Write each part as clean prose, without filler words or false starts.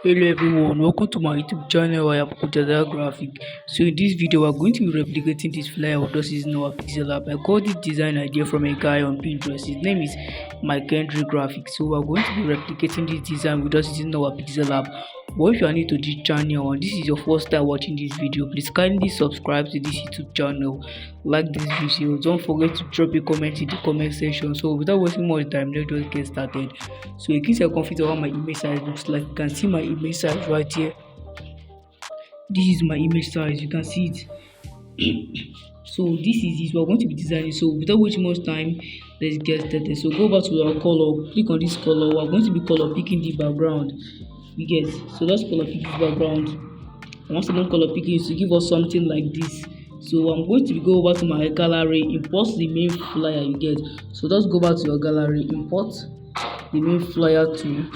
Hello everyone, welcome to my YouTube channel. I am PixelLab Graphic. So in this video, we are going to be replicating this flyer of just using our PixelLab. I got this design idea from a guy on Pinterest. His name is Mike Graphic. So we are going to be replicating this design with just using our PixelLab. But if you are new to this channel and this is your first time watching this video, please kindly subscribe to this YouTube channel, like this video, don't forget to drop a comment in the comment section. So without wasting more time, let's just get started. So in case you're confused about my image size looks like, you can see my image size right here. This is my image size, you can see it. So this is it, we're going to be designing. So without wasting much time, let's get started. So go back to our color, click on this color. We're going to be color picking the background. You get, so let's color pick this background. And once I'm done color picking, is to give us something like this. So I'm going to go over to my gallery, import the main flyer. You get, so just go back to your gallery, import the main flyer to,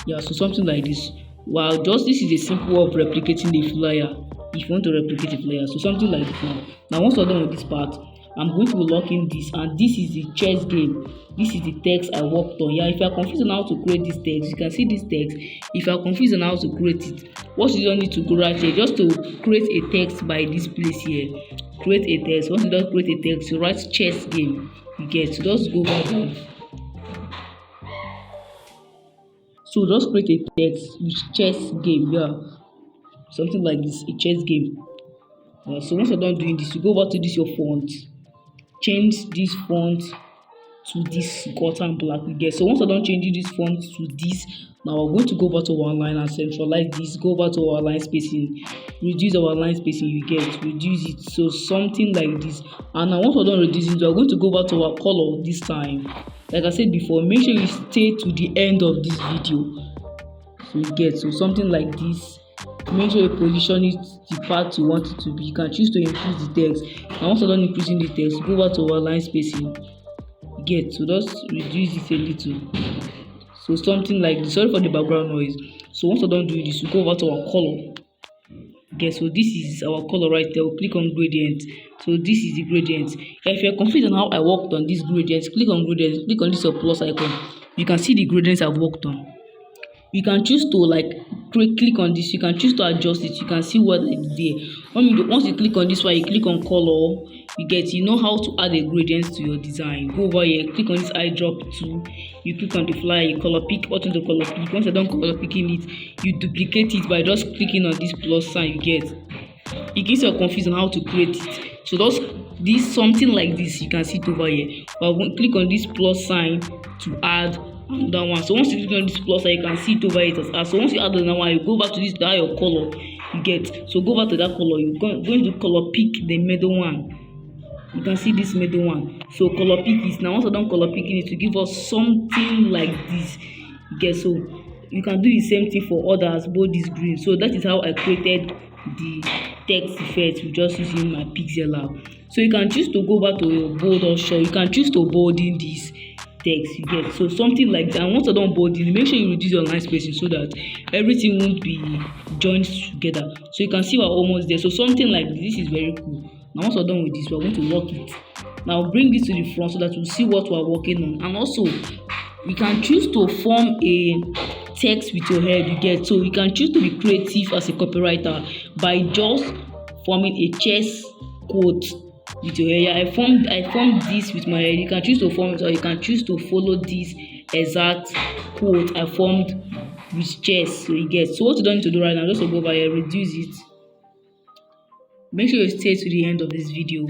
yeah, so something like this. Wow, just this is a simple way of replicating the flyer. If you want to replicate the flyer, so something like this. Now once we're done with this part, I'm going to be locking this, and this is the chess game. This is the text I worked on. Yeah, if you are confused on how to create this text, you can see this text. If you are confused on how to create it, what you don't need to go right here, just to create a text by this place here. Create a text. Once you don't create a text, you write chess game. You get, so just go back down. So just create a text with chess game, yeah, something like this, a chess game. So once you're done doing this, you go back to this your font, change this font to this cotton black. You get, so once you're done changing this font to this, now we're going to go back to our line and centralize this. Go back to our line spacing, reduce our line spacing. You get, reduce it, so something like this. And now once we're done reducing, we're going to go back to our color this time. Like I said before, make sure you stay to the end of this video. So you get, so something like this. Make sure you position it the part you want it to be. You can choose to increase the text. And once you're done increasing the text, go back to our line spacing. You get, so just reduce it a little. So something like this. Sorry for the background noise. So once you're done doing this, you go over to our color. Okay, so this is our color right there. We'll click on gradient. So this is the gradient. If you're confused on how I worked on these gradients, click on gradient, click on this plus icon. You can see the gradients I've worked on. You can choose to like click on this, you can choose to adjust it. You can see what is there. Once you click on this one, you click on color, you get, you know how to add a gradient to your design. Go over here, click on this eyedrop tool, you click on the flyer, you color pick, button to color pick. Once you're done color picking it, you duplicate it by just clicking on this plus sign. You get, in case you're confused on how to create it, so just this something like this, you can see it over here. But click on this plus sign to add that one. So once you click on this plus, you can see it over it as add. So once you add the one, you go back to this that your color. You get, so go back to that color. You're going to color pick the middle one. You can see this middle one. So color pick is now. Once I done color picking it to give us something like this. You get, so you can do the same thing for others, both this green. So that is how I created the text effect with just using my PixelLab. So you can choose to go back to your bold or show. You can choose to bolding this text. You get, so something like that. And once you're done bolding, make sure you reduce your line spacing so that everything won't be joined together. So you can see we're almost there. So something like this is very cool. Now once we're done with this, we're going to lock it. Now bring this to the front so that we'll see what we're working on. And also you can choose to form a text with your head. You get, so you can choose to be creative as a copywriter by just forming a chess quote with your hair. I formed this with my hair. You can choose to form it, or you can choose to follow this exact quote I formed with chess. So you get, so what you don't need to do right now, just to go over here, reduce it. Make sure you stay to the end of this video.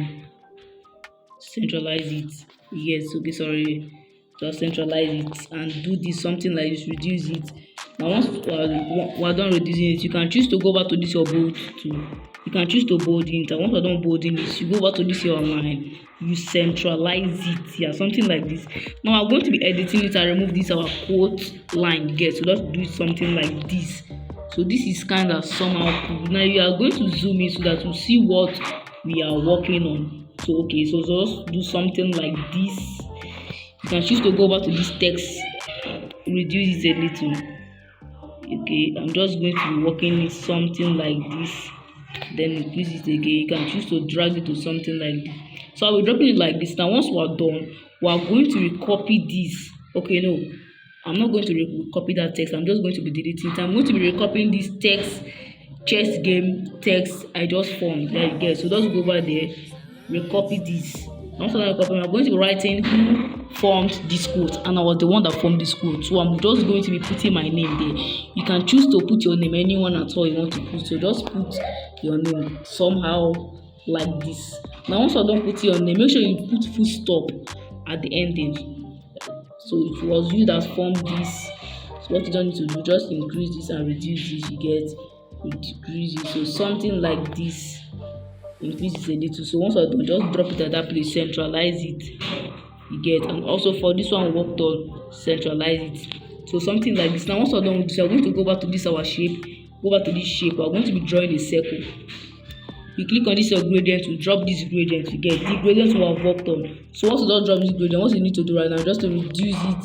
Centralize it. Yes, okay, sorry. Just centralize it and do this something like this, reduce it. Now once we're done reducing it, you can choose to go back to this your bold tool. You can choose to bold it. And once we're done bolding this, you go back to this your line, you centralize it. Yeah, something like this. Now I'm going to be editing it and remove this our quote line. You get, so let's do something like this. So this is kind of somehow cool. Now you are going to zoom in so that you see what we are working on. So okay, so just do something like this. You can choose to go back to this text, reduce it a little. Okay, I'm just going to be working with something like this, then increase it again. You can choose to drag it to something like this. So I'll be dropping it like this. Now once we're done, we are going to recopy this. Okay, no, I'm not going to copy that text. I'm just going to be deleting it. I'm going to be recopying this text, chess game text I just formed. There you go. So just go over there, recopy this. After that recopy, I'm going to be writing who formed this quote, and I was the one that formed this quote. So I'm just going to be putting my name there. You can choose to put your name, anyone at all you want to put. So just put your name somehow like this. Now once you don't put your name, make sure you put full stop at the ending. So it was you that formed this. So what you don't need to do, just increase this and reduce this. You get, you decrease it. So something like this, increase this a little. So once you're done, just drop it at that place, centralize it. You get, and also for this one we worked on, centralize it. So something like this. Now once you're done with this, we're going to go back to this our shape. Go back to this shape. We're going to be drawing a circle. You click on this your gradient to drop this gradient. You get the gradient we have worked on. So once you don't drop this gradient, what you need to do right now just to reduce it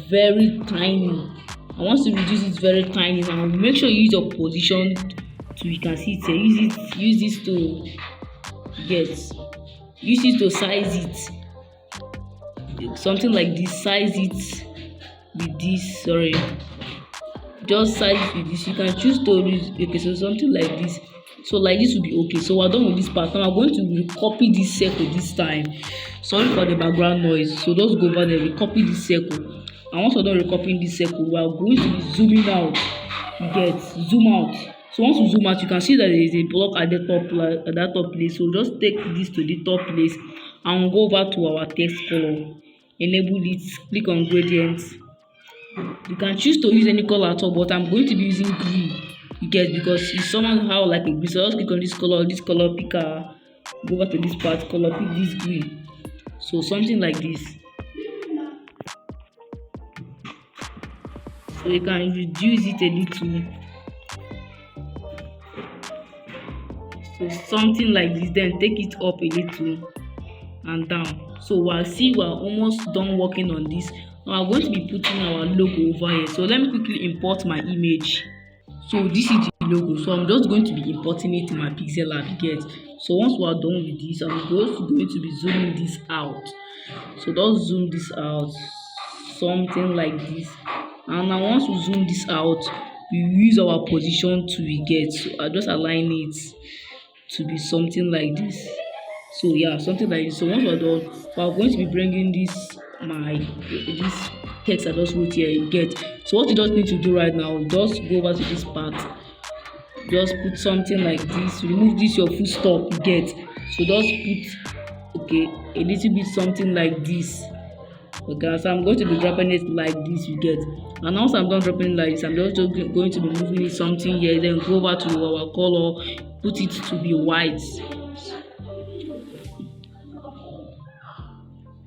very tiny. And once you reduce it very tiny, now make sure you use your position so you can see it here. Use this to get, use it to size it. Something like this, size it with this, sorry. Just size it with this. You can choose to use, okay, so something like this. So like this will be okay. So we're done with this part. Now I'm going to copy this circle this time. Sorry for the background noise. So just go over there, recopy this circle. And once we're done recopying this circle, we are going to be zooming out. You get, zoom out. So once you zoom out, you can see that there is a block at the top, at that top place. So just take this to the top place and go over to our text color. Enable it. Click on gradient. You can choose to use any color at all, but I'm going to be using green. You get, because it's somehow like a green. So just click on this color picker, go over to this part, color pick this green. So something like this. So you can reduce it a little. So something like this, then take it up a little and down. So we'll see we're almost done working on this. Now I'm going to be putting our logo over here. So let me quickly import my image. So this is the logo. So I'm just going to be importing it in my PixelLab. Get. So once we are done with this, I'm going to be zooming this out. So just zoom this out, something like this. And now once we zoom this out, we use our position to get. So I just align it to be something like this. So yeah, something like this. So once we're done, we're going to be bringing this this text I just wrote here. You get. So what you just need to do right now, just go over to this part, just put something like this, remove this your full stop. You get. So just put, okay, a little bit something like this. Okay, so I'm going to be dropping it like this. You get. And once I'm done dropping it like this, I'm just going to be moving it something here, then go over to our color, put it to be white.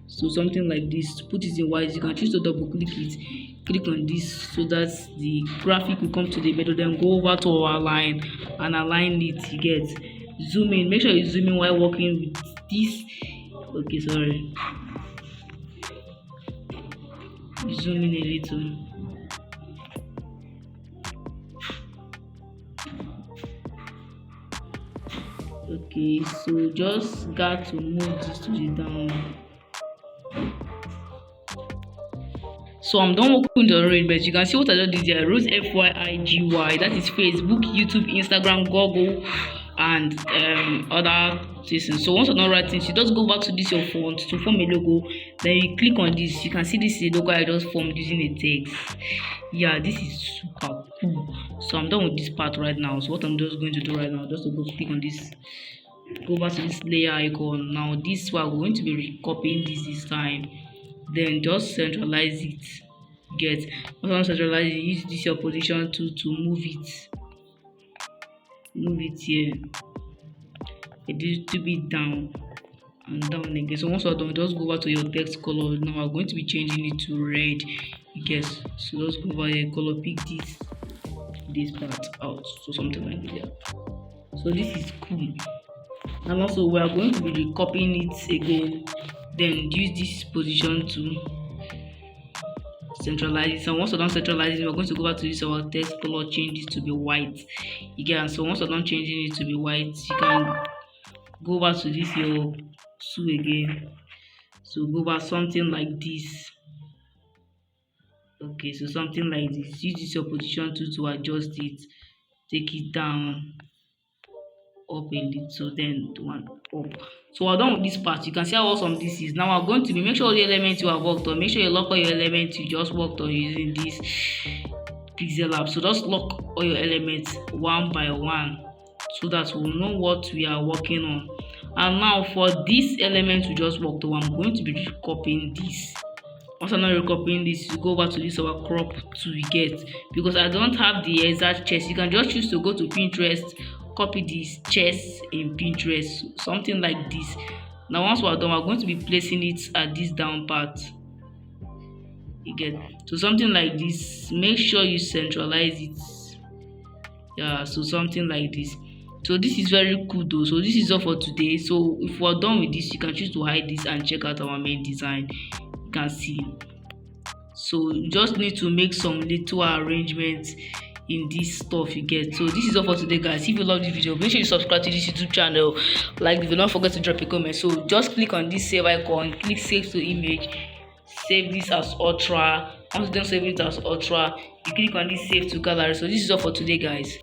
So something like this, put it in white. You can choose to double click it, click on this so that the graphic will come to the middle, then go over to our line and align it. You get. Zoom in, make sure you zoom in while working with this. Okay, sorry, zoom in a little. Okay, so just got to move this to the down. So I'm done working with the arrangement. You can see what I just did here. I wrote FYIGY. That is Facebook, YouTube, Instagram, Google, and other things. So once you're not writing, you just go back to this your font to form a logo. Then you click on this. You can see this is a logo I just formed using a text. Yeah, this is super cool. So I'm done with this part right now. So what I'm just going to do right now, just to go click on this, go back to this layer icon. Now this one we're going to be recopying this time. Then just centralize it. Get. Once I centralize it, use this your position to move it. Move it here. A little bit down and down again. So once you're done, just go over to your text color. Now I'm going to be changing it to red. Yes. So just go over here, color pick this part out. So something like that. So this is cool. And also we are going to be recopying it again. Then use this position to centralize it. So once we're done centralizing, we're going to go back to this our text color, change it to be white. Again, so once we're done changing it to be white, you can go back to this your sue again. So go back something like this. Okay, so something like this. Use this your position tool to adjust it. Take it down, up a little, then one up. So we're done with this part. You can see how awesome this is. Now we're going to be make sure all the elements you have worked on. Make sure you lock all your elements you just worked on using this PixelLab. So just lock all your elements one by one so that we'll know what we are working on. And now for this element we just worked on, I'm going to be copying this. Once I'm not recopying this, you go back to this our crop tool we get, because I don't have the exact chest. You can just choose to go to Pinterest, copy this chest in Pinterest, something like this. Now once we're done, we're going to be placing it at this down part. You get, so something like this. Make sure you centralize it. Yeah, so something like this. So this is very cool though. So this is all for today. So if we're done with this, you can choose to hide this and check out our main design. You can see, so you just need to make some little arrangements in this stuff you get. So this is all for today, guys. If you love this video, make sure you subscribe to this YouTube channel, like the video, don't forget to drop a comment. So just click on this save icon, click save to image, save this as ultra. Once you don't save it as ultra, you click on this save to gallery. So this is all for today, guys.